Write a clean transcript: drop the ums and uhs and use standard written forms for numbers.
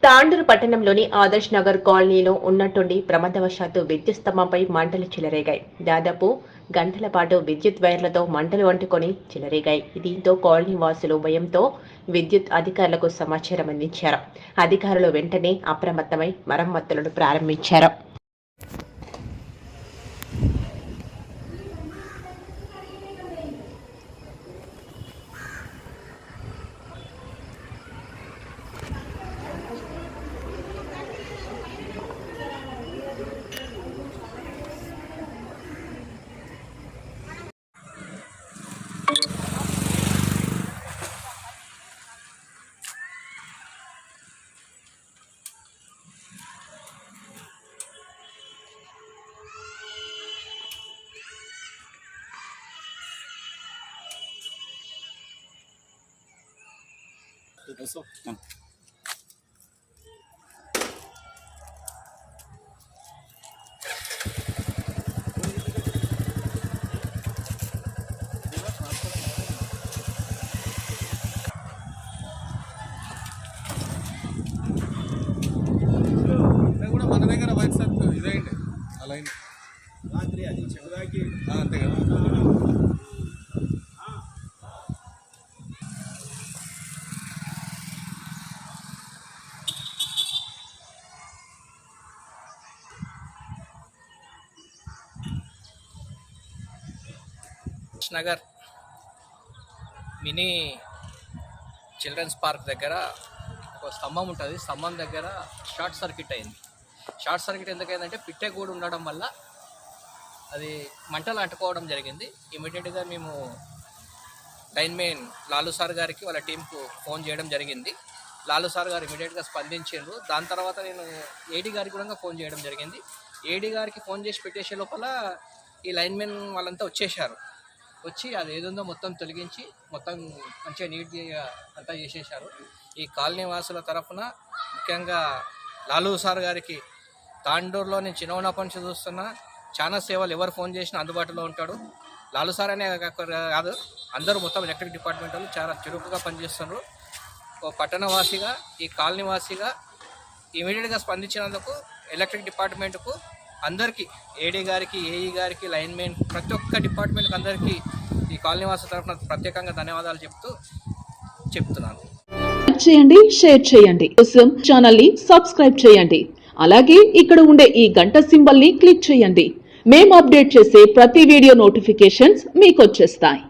తాండూరు పట్టణంలోని ఆదర్శ్ నగర్ కాలనీలో ఉన్నట్టుండి ప్రమాదవశాత్తు విద్యుత్ స్తంభంపై మంటలు చెలరేగాయి. దాదాపు గంటల పాటు విద్యుత్ వైర్లతో మంటలు అంటుకొని చెలరేగాయి. దీంతో కాలనీ వాసులు భయంతో విద్యుత్ అధికారులకు సమాచారం అందించారు. అధికారులు వెంటనే అప్రమత్తమై మరమ్మతులను ప్రారంభించారు. మన దగ్గర వాట్సాప్ ఇదేంటి అలా రాత్రి అది చెవుదాకి అంతే కదా. నగర్ మినీ చిల్డ్రన్స్ పార్క్ దగ్గర ఒక స్తంభం ఉంటుంది. స్తంభం దగ్గర షార్ట్ సర్క్యూట్ అయింది. షార్ట్ సర్క్యూట్ ఎందుకైందంటే పిట్టె గూడు ఉండడం వల్ల అది మంటలు అంటుకోవడం జరిగింది. ఇమీడియట్గా మేము లైన్మెన్ లాలు సార్ గారికి వాళ్ళ టీంకు ఫోన్ చేయడం జరిగింది. లాలు సార్ గారు ఇమీడియట్గా స్పందించారు. దాని తర్వాత నేను ఏడీ గారికి కూడా ఫోన్ చేయడం జరిగింది. ఏడీ గారికి ఫోన్ చేసి పెట్టేసే లోపల ఈ లైన్మెన్ వాళ్ళంతా వచ్చేసారు. వచ్చి అది ఏదుందో మొత్తం తొలగించి మొత్తం మంచిగా నీట్గా అంతా చేసేసారు. ఈ కాలనీ వాసుల తరఫున ముఖ్యంగా లాలు సార్ గారికి తాండూరులో నేను చిన్నప్పటి నుంచి చూస్తున్నా చాలా సేవలు ఎవరు ఫోన్ చేసినా అందుబాటులో ఉంటాడు. లాలు సార్ అనే కాదు, అందరూ మొత్తం ఎలక్ట్రిక్ డిపార్ట్మెంట్ వాళ్ళు చాలా చురుకుగా పనిచేస్తున్నారు. ఓ పట్టణవాసిగా ఈ కాలనీ వాసిగా ఇమీడియట్గా స్పందించినందుకు ఎలక్ట్రిక్ డిపార్ట్మెంట్కు అందరికీ ఏడీ గారికి, ఏఈ గారికి, లైన్మెన్ ప్రతి ఒక్క డిపార్ట్మెంట్కి అందరికీ ఈ కాలనీ వాసుల తరఫున ప్రత్యేకంగా ధన్యవాదాలు చెప్తున్నాను. చేయండి, షేర్ చేయండి, కోసం ఛానల్ ని సబ్స్క్రైబ్ చేయండి. అలాగే ఇక్కడ ఉండే ఈ గంట సింబల్ ని క్లిక్ చేయండి. మేము అప్డేట్ చేసే ప్రతి వీడియో నోటిఫికేషన్స్ మీకు వచ్చేస్తాయి.